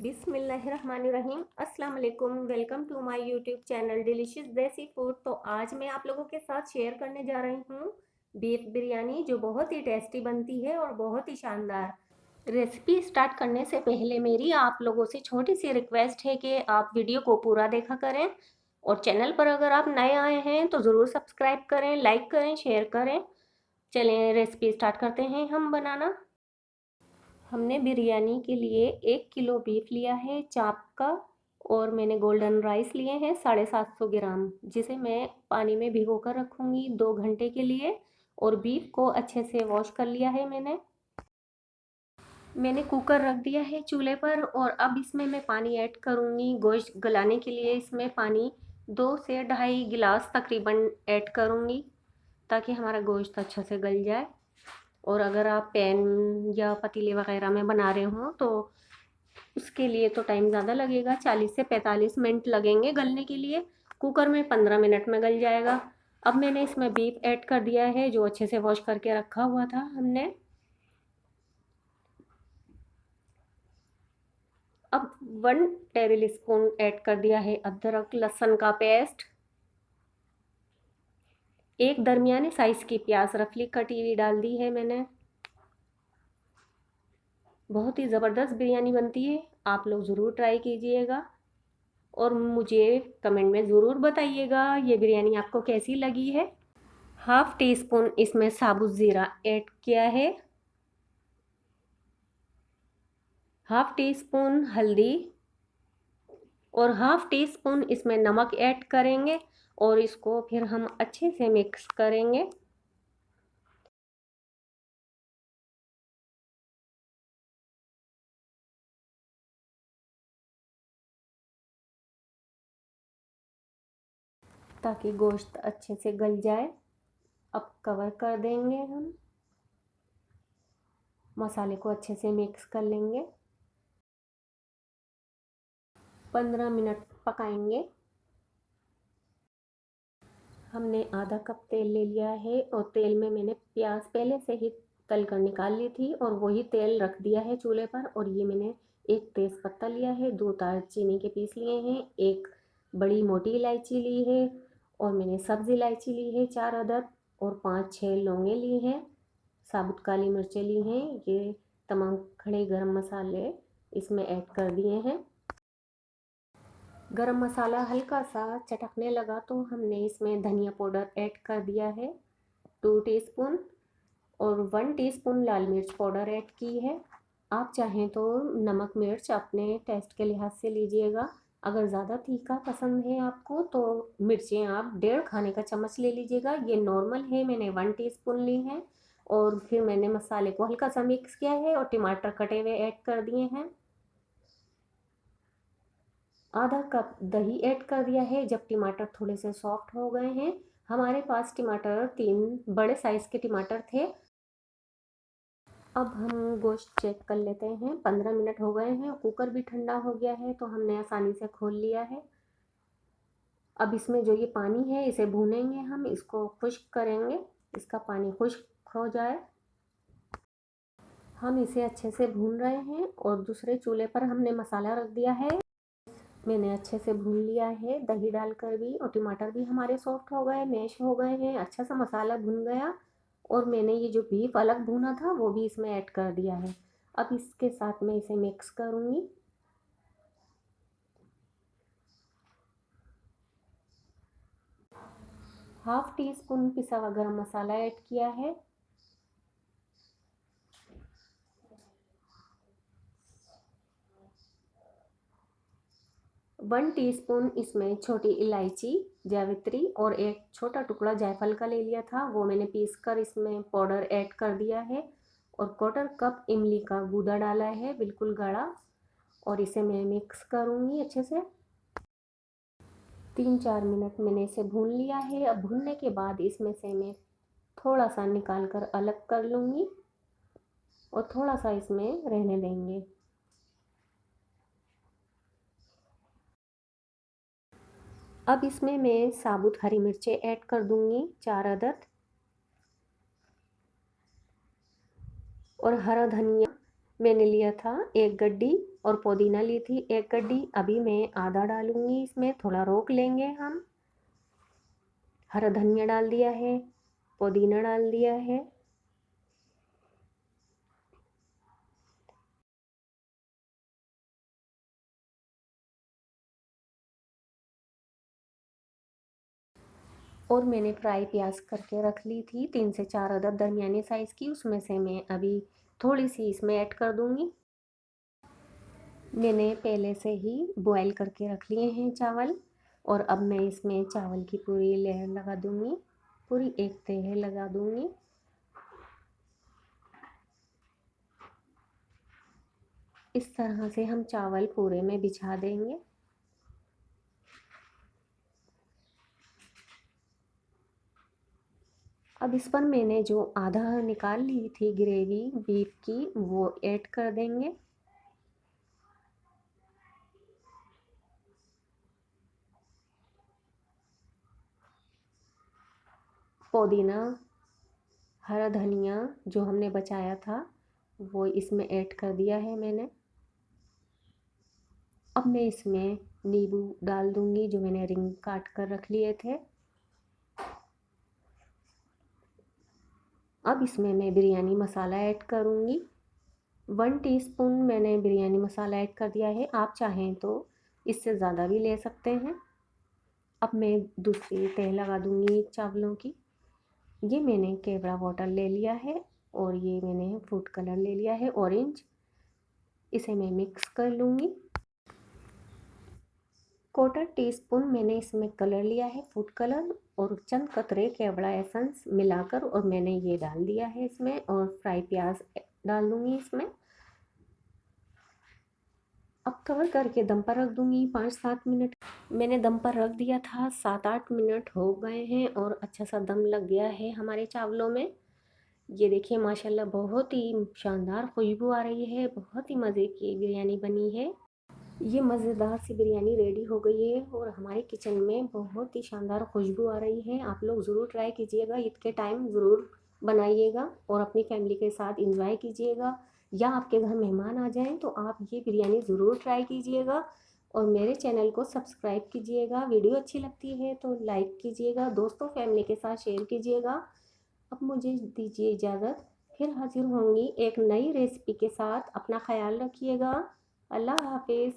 बिस्मिल्लाहिर्रहमानिर्रहीम। अस्सलाम वालेकुम। Welcome to my YouTube channel delicious desi food. तो आज मैं आप लोगों के साथ शेयर करने जा रही हूँ बीफ बिरयानी, जो बहुत ही टेस्टी बनती है और बहुत ही शानदार। रेसिपी स्टार्ट करने से पहले मेरी आप लोगों से छोटी सी रिक्वेस्ट है कि आप वीडियो को पूरा देखा करें, और चैनल पर अगर आप नए आए हैं तो ज़रूर सब्सक्राइब करें, लाइक करें, शेयर करें। चलें रेसिपी स्टार्ट करते हैं हम बनाना। हमने बिरयानी के लिए 1 किलो बीफ लिया है चाप का, और मैंने गोल्डन राइस लिए हैं 750 ग्राम, जिसे मैं पानी में भिगो कर रखूँगी 2 घंटे के लिए। और बीफ को अच्छे से वॉश कर लिया है मैंने कुकर रख दिया है चूल्हे पर, और अब इसमें मैं पानी ऐड करूँगी गोश्त गलाने के लिए। इसमें पानी 2 से 2.5 गिलास तकरीबन ऐड करूँगी, ताकि हमारा गोश्त अच्छे से गल जाए। और अगर आप पैन या पतीले वगैरह में बना रहे हो तो उसके लिए तो टाइम ज़्यादा लगेगा, 40 से 45 मिनट लगेंगे गलने के लिए। कुकर में 15 मिनट में गल जाएगा। अब मैंने इसमें बीफ ऐड कर दिया है, जो अच्छे से वॉश करके रखा हुआ था हमने। अब 1 टेबल स्पून ऐड कर दिया है अदरक लहसुन का पेस्ट। एक दरमियाने साइज़ की प्याज रफली कटी हुई डाल दी है मैंने। बहुत ही ज़बरदस्त बिरयानी बनती है, आप लोग ज़रूर ट्राई कीजिएगा और मुझे कमेंट में ज़रूर बताइएगा ये बिरयानी आपको कैसी लगी है। हाफ़ टी स्पून इसमें साबुत ज़ीरा ऐड किया है, हाफ़ टी स्पून हल्दी, और हाफ़ टी स्पून इसमें नमक ऐड करेंगे, और इसको फिर हम अच्छे से मिक्स करेंगे। ताकि गोश्त अच्छे से गल जाए। अब कवर कर देंगे हम, मसाले को अच्छे से मिक्स कर लेंगे। 15 मिनट पकाएंगे। हमने आधा कप तेल ले लिया है, और तेल में मैंने प्याज पहले से ही तल कर निकाल ली थी, और वही तेल रख दिया है चूल्हे पर। और ये मैंने एक तेज़ पत्ता लिया है, 2 दालचीनी के पीस लिए हैं, एक बड़ी मोटी इलायची ली है, और मैंने सब्ज़ इलायची ली है 4 अदद, और 5-6 लौंगे ली हैं, साबुत काली मिर्चें ली हैं। ये तमाम खड़े गरम मसाले इसमें ऐड कर दिए हैं। गरम मसाला हल्का सा चटकने लगा तो हमने इसमें धनिया पाउडर ऐड कर दिया है 2 टीस्पून, और 1 टीस्पून लाल मिर्च पाउडर ऐड की है। आप चाहें तो नमक मिर्च अपने टेस्ट के लिहाज से लीजिएगा। अगर ज़्यादा तीखा पसंद है आपको तो मिर्चें आप 1.5 खाने का चम्मच ले लीजिएगा। ये नॉर्मल है, मैंने 1 टीस्पून ली है। और फिर मैंने मसाले को हल्का सा मिक्स किया है, और टमाटर कटे हुए ऐड कर दिए हैं। आधा कप दही ऐड कर दिया है। जब टमाटर थोड़े से सॉफ्ट हो गए हैं, हमारे पास टमाटर 3 बड़े साइज़ के टमाटर थे। अब हम गोश्त चेक कर लेते हैं। 15 मिनट हो गए हैं, कुकर भी ठंडा हो गया है, तो हमने आसानी से खोल लिया है। अब इसमें जो ये पानी है इसे भूनेंगे हम, इसको खुश्क करेंगे। इसका पानी खुश्क हो जाए, हम इसे अच्छे से भून रहे हैं। और दूसरे चूल्हे पर हमने मसाला रख दिया है, मैंने अच्छे से भून लिया है दही डालकर भी, और टमाटर भी हमारे सॉफ्ट हो गए, मैश हो गए हैं, अच्छा सा मसाला भुन गया। और मैंने ये जो बीफ अलग भुना था वो भी इसमें ऐड कर दिया है। अब इसके साथ मैं इसे मिक्स करूँगी। हाफ़ टी स्पून पिसा हुआ गरम मसाला ऐड किया है, 1 टीस्पून इसमें छोटी इलायची जावित्री, और एक छोटा टुकड़ा जायफल का ले लिया था, वो मैंने पीस कर इसमें पाउडर ऐड कर दिया है। और 1/4 कप इमली का गूदा डाला है, बिल्कुल गाढ़ा। और इसे मैं मिक्स करूँगी अच्छे से। 3-4 मिनट मैंने इसे भून लिया है। अब भूनने के बाद इसमें से मैं थोड़ा सा निकाल कर अलग कर लूँगी, और थोड़ा सा इसमें रहने देंगे। अब इसमें मैं साबुत हरी मिर्चें ऐड कर दूँगी 4 अदद, और हरा धनिया मैंने लिया था 1 गड्डी, और पुदीना ली थी 1 गड्डी, अभी मैं आधा डालूंगी इसमें, थोड़ा रोक लेंगे हम। हरा धनिया डाल दिया है, पुदीना डाल दिया है, और मैंने फ्राई प्याज करके रख ली थी 3 से 4 अदद दरमियाने साइज़ की, उसमें से मैं अभी थोड़ी सी इसमें ऐड कर दूंगी। मैंने पहले से ही बॉयल करके रख लिए हैं चावल, और अब मैं इसमें चावल की पूरी लेयर लगा दूंगी, पूरी एक तह लगा दूंगी। इस तरह से हम चावल पूरे में बिछा देंगे। अब इस पर मैंने जो आधा निकाल ली थी ग्रेवी बीफ की, वो ऐड कर देंगे। पुदीना, हरा धनिया जो हमने बचाया था वो इसमें ऐड कर दिया है मैंने। अब मैं इसमें नींबू डाल दूंगी जो मैंने रिंग काट कर रख लिए थे। अब इसमें मैं बिरयानी मसाला ऐड करूंगी। 1 टीस्पून मैंने बिरयानी मसाला ऐड कर दिया है, आप चाहें तो इससे ज़्यादा भी ले सकते हैं। अब मैं दूसरी तह लगा दूंगी चावलों की। ये मैंने केवड़ा वाटर ले लिया है, और ये मैंने फूड कलर ले लिया है ऑरेंज, इसे मैं मिक्स कर लूँगी। 1/4 टीस्पून मैंने इसमें कलर लिया है फूड कलर, और चंद कतरे केवड़ा एसेंस मिलाकर, और मैंने ये डाल दिया है इसमें, और फ्राई प्याज डाल दूँगी इसमें। अब कवर करके दम पर रख दूँगी 5-7 मिनट। मैंने दम पर रख दिया था, 7-8 मिनट हो गए हैं और अच्छा सा दम लग गया है हमारे चावलों में। ये देखिए माशाल्लाह बहुत ही शानदार खुशबू आ रही है, बहुत ही मज़े की बिरयानी बनी है। ये मज़ेदार सी बिरयानी रेडी हो गई है, और हमारे किचन में बहुत ही शानदार खुशबू आ रही है। आप लोग ज़रूर ट्राई कीजिएगा, ईद के टाइम ज़रूर बनाइएगा और अपनी फैमिली के साथ इंजॉय कीजिएगा, या आपके घर मेहमान आ जाएं तो आप ये बिरयानी ज़रूर ट्राई कीजिएगा। और मेरे चैनल को सब्सक्राइब कीजिएगा, वीडियो अच्छी लगती है तो लाइक कीजिएगा, दोस्तों फैमिली के साथ शेयर कीजिएगा। अब मुझे दीजिए इजाज़त, फिर हाजिर होंगी एक नई रेसिपी के साथ। अपना ख्याल रखिएगा। अल्लाह हाफिज़।